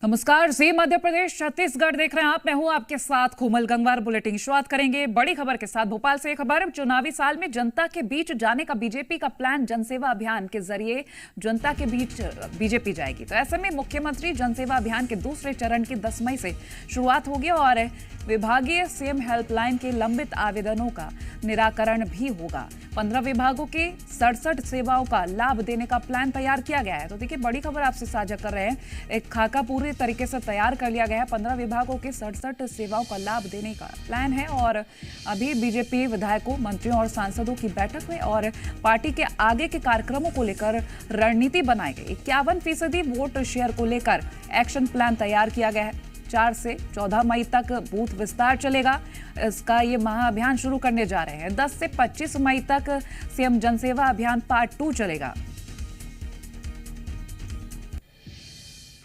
नमस्कार, जी मध्य प्रदेश छत्तीसगढ़ देख रहे हैं आप। मैं हूं आपके साथ कोमल गंगवार। बुलेटिन शुरुआत करेंगे बड़ी खबर के साथ। भोपाल से खबर, चुनावी साल में जनता के बीच जाने का बीजेपी का प्लान। जनसेवा अभियान के जरिए जनता के बीच बीजेपी जाएगी। तो ऐसे में मुख्यमंत्री जनसेवा अभियान के दूसरे चरण की 10 मई से शुरुआत होगी और विभागीय सीएम हेल्पलाइन के लंबित आवेदनों का निराकरण भी होगा। 15 विभागों के 67 सेवाओं का लाभ देने का प्लान तैयार किया गया है। तो देखिए, बड़ी खबर आपसे साझा कर रहे हैं। एक खाका पूरी तरीके से तैयार कर लिया गया है। 15 विभागों के 67 सेवाओं का लाभ देने का प्लान है और अभी बीजेपी विधायकों, मंत्रियों और सांसदों की बैठक में और पार्टी के आगे के कार्यक्रमों को लेकर रणनीति बनाई गई। 51% वोट शेयर को लेकर एक्शन प्लान तैयार किया गया है। 4 से 14 मई तक बूथ विस्तार चलेगा। इसका ये महाअभियान शुरू करने जा रहे हैं। 10 से 25 मई तक सीएम जनसेवा अभियान पार्ट 2 चलेगा।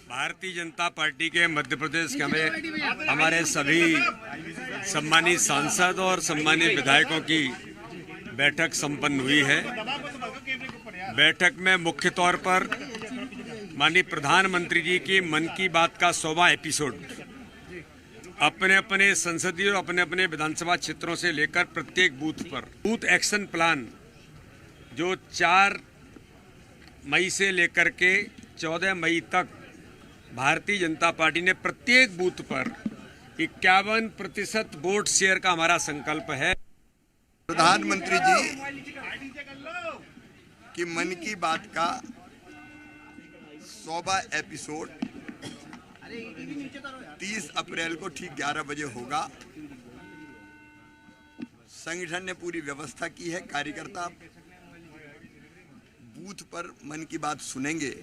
भारतीय जनता पार्टी के मध्य प्रदेश के हमारे सभी सम्मानित सांसद और सम्मानित विधायकों की बैठक संपन्न हुई है। बैठक में मुख्य तौर पर माननीय प्रधानमंत्री जी की मन की बात का 100वां एपिसोड अपने अपने संसदीय और अपने अपने विधानसभा क्षेत्रों से लेकर प्रत्येक बूथ पर बूथ एक्शन प्लान जो 4 मई से लेकर के 14 मई तक भारतीय जनता पार्टी ने प्रत्येक बूथ पर 51% वोट शेयर का हमारा संकल्प है। प्रधानमंत्री जी की मन की बात का 100वां एपिसोड 30 अप्रैल को ठीक 11 बजे होगा। संगठन ने पूरी व्यवस्था की है। कार्यकर्ता बूथ पर मन की बात सुनेंगे।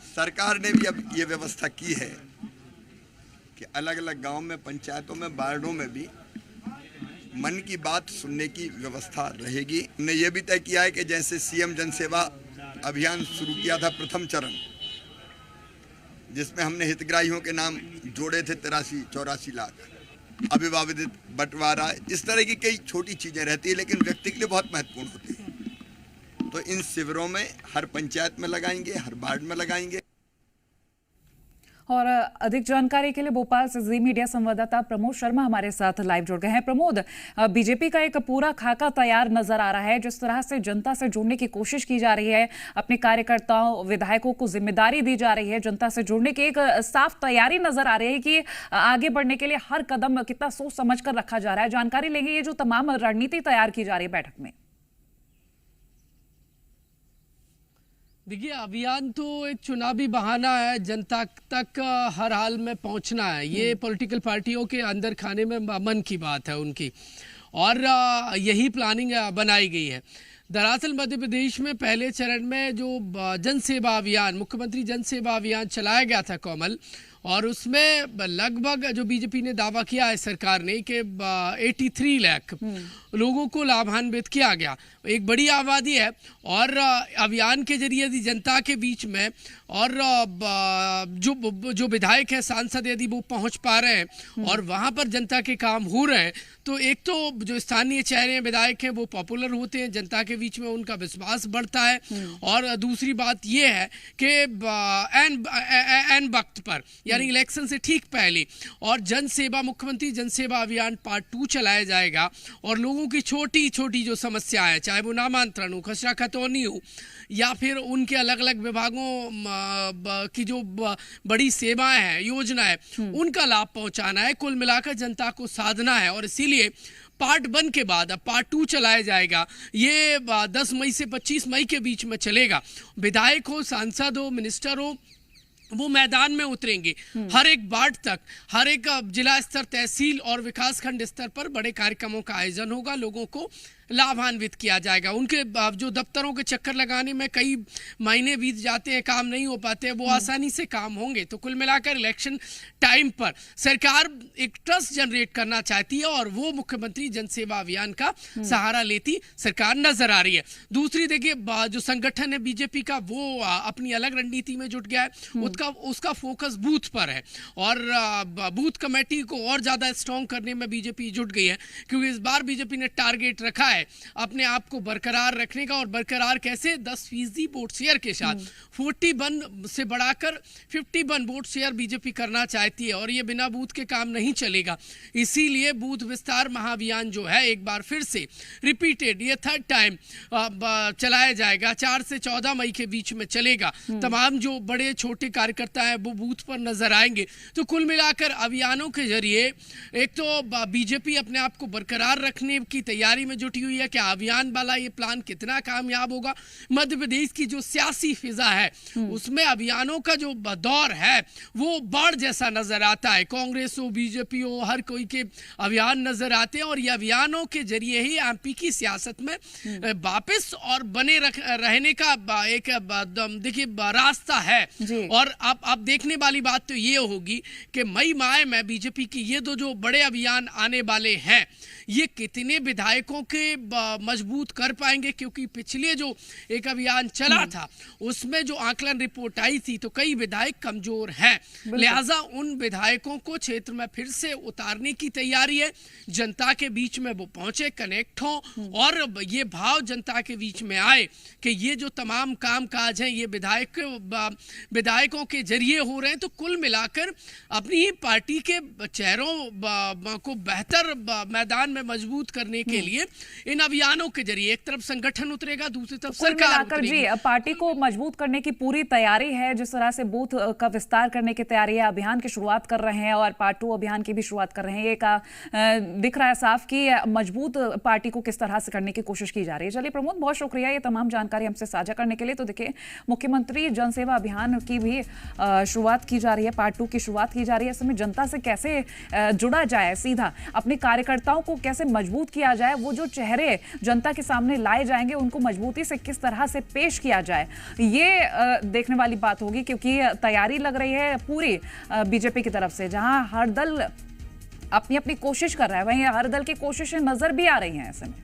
सरकार ने भी अब ये व्यवस्था की है कि अलग अलग गांव में, पंचायतों में, वार्डों में भी मन की बात सुनने की व्यवस्था रहेगी। हमने ये भी तय किया है कि जैसे सीएम जनसेवा अभियान शुरू किया था प्रथम चरण, जिसमें हमने हितग्राहियों के नाम जोड़े थे 83-84 लाख, अविवादित बंटवारा, इस तरह की कई छोटी चीजें रहती है लेकिन व्यक्ति के लिए बहुत महत्वपूर्ण होती है। तो इन शिविरों में हर पंचायत में लगाएंगे, हर वार्ड में लगाएंगे। और अधिक जानकारी के लिए भोपाल से जी मीडिया संवाददाता प्रमोद शर्मा हमारे साथ लाइव जुड़ गए हैं। प्रमोद, बीजेपी का एक पूरा खाका तैयार नजर आ रहा है। जिस तरह से जनता से जुड़ने की कोशिश की जा रही है, अपने कार्यकर्ताओं, विधायकों को जिम्मेदारी दी जा रही है जनता से जुड़ने की, एक साफ तैयारी नजर आ रही है कि आगे बढ़ने के लिए हर कदम कितना सोच समझ कर रखा जा रहा है। जानकारी लेंगे ये जो तमाम रणनीति तैयार की जा रही है बैठक में। देखिए, अभियान तो एक चुनावी बहाना है, जनता तक हर हाल में पहुंचना है। ये पॉलिटिकल पार्टियों के अंदर खाने में मन की बात है उनकी, और यही प्लानिंग बनाई गई है। दरअसल मध्य प्रदेश में पहले चरण में जो जनसेवा अभियान, मुख्यमंत्री जनसेवा अभियान चलाया गया था कोमल, और उसमें लगभग जो बीजेपी ने दावा किया है सरकार ने कि 83 लाख लोगों को लाभान्वित किया गया। एक बड़ी आबादी है और अभियान के जरिए यदि जनता के बीच में और जो विधायक है, सांसद, यदि वो पहुंच पा रहे हैं और वहां पर जनता के काम हो रहे हैं, तो एक तो जो स्थानीय चेहरे हैं, विधायक हैं, वो पॉपुलर होते हैं, जनता के बीच में उनका विश्वास बढ़ता है। और दूसरी बात ये है कि एन वक्त पर, यानी इलेक्शन से ठीक पहले, और जनसेवा, मुख्यमंत्री जनसेवा अभियान पार्ट 2 चलाया जाएगा और लोगों की छोटी छोटी जो समस्याएं, चाहे वो नामांतरण हो, खसरा खतौनी हो, या फिर उनके अलग अलग विभागों की जो बड़ी सेवाएं हैं, योजनाएं, उनका लाभ पहुंचाना है। कुल मिलाकर जनता को साधना है और इसीलिए पार्ट 1 के बाद अब पार्ट 2 चलाया जाएगा। ये 10 मई से 25 मई के बीच में चलेगा। विधायक हो, सांसद हो, मिनिस्टर हो, वो मैदान में उतरेंगे। हर एक वार्ड तक, हर एक जिला स्तर, तहसील और विकासखंड स्तर पर बड़े कार्यक्रमों का आयोजन होगा। लोगों को लाभान्वित किया जाएगा। उनके जो दफ्तरों के चक्कर लगाने में कई महीने बीत जाते हैं, काम नहीं हो पाते, वो आसानी से काम होंगे। तो कुल मिलाकर इलेक्शन टाइम पर सरकार एक ट्रस्ट जनरेट करना चाहती है और वो मुख्यमंत्री जनसेवा अभियान का सहारा लेती सरकार नजर आ रही है। दूसरी देखिए, जो संगठन है बीजेपी का, वो अपनी अलग रणनीति में जुट गया है। उसका फोकस बूथ पर है और बूथ कमेटी को और ज्यादा स्ट्रॉन्ग करने में बीजेपी जुट गई है, क्योंकि इस बार बीजेपी ने टारगेट रखा है है अपने आप को बरकरार रखने का। और बरकरार कैसे? 10% वोट शेयर के साथ 41 से बढ़ाकर 51 वोट शेयर बीजेपी करना चाहती है, और ये बिना बूथ के काम नहीं चलेगा। इसीलिए बूथ विस्तार महाअभियान जो है एक बार फिर से रिपीटेड, ये 3rd टाइम चलाया जाएगा। 4 से 14 मई के बीच में चलेगा। तमाम जो बड़े छोटे कार्यकर्ता हैं वो बूथ पर नजर आएंगे। तो कुल मिलाकर अभियानों के जरिए एक तो बीजेपी अपने आप को बरकरार रखने की तैयारी में जुटी हुई है। क्या अभियान वाला ये प्लान कितना कामयाब होगा? मध्य प्रदेश की जो सियासी फिजा है उसमें अभियानों का जो दौर है वो बाढ़ जैसा नजर आता है। कांग्रेस हो, बीजेपी हो, हर कोई के अभियान नजर आते हैं, और ये अभियानों के जरिए ही एमपी की सियासत में वापस और बने रहने का एक देखिए रास्ता है। और अब देखने वाली बात तो ये होगी कि मई माह में बीजेपी की ये जो बड़े अभियान आने वाले हैं ये कितने विधायकों के मजबूत कर पाएंगे, क्योंकि पिछले जो एक अभियान चला था उसमें जो आकलन रिपोर्ट आई थी तो कई विधायक कमजोर हैं। लिहाजा उन विधायकों को क्षेत्र में फिर से उतारने की तैयारी है। जनता के बीच में वो पहुंचे, कनेक्ट हो, और ये भाव जनता के बीच में आए कि ये जो तमाम काम काज हैं ये विधायकों के जरिए हो रहे हैं। तो कुल मिलाकर अपनी ही पार्टी के चेहरों को बेहतर मैदान में मजबूत करने के लिए इन अभियानों के जरिए एक तरफ संगठन उतरेगा, दूसरी तरफ सरकार उतरेगी। जी, पार्टी को मजबूत करने की पूरी तैयारी है। जिस तरह से बूथ का विस्तार करने की तैयारी है, अभियान की शुरुआत कर रहे हैं और पार्ट 2 अभियान की भी शुरुआत कर रहे हैं। ये दिख रहा है साफ कि मजबूत पार्टी को किस तरह से करने की कोशिश की जा रही है। चलिए प्रमोद, बहुत शुक्रिया ये तमाम जानकारी हमसे साझा करने के लिए। तो देखिए, मुख्यमंत्री जनसेवा अभियान की भी शुरुआत की जा रही है, पार्ट 2 की शुरुआत की जा रही है। इसमें जनता से कैसे जुड़ा जाए, सीधा अपने कार्यकर्ताओं को कैसे मजबूत किया जाए, वो जो चेहरे जनता के सामने लाए जाएंगे उनको मजबूती से किस तरह से पेश किया जाए, ये देखने वाली बात होगी। क्योंकि तैयारी लग रही है पूरी बीजेपी की तरफ से, जहां हर दल अपनी अपनी कोशिश कर रहा है, वहीं हर दल की कोशिशें नजर भी आ रही हैं ऐसे में।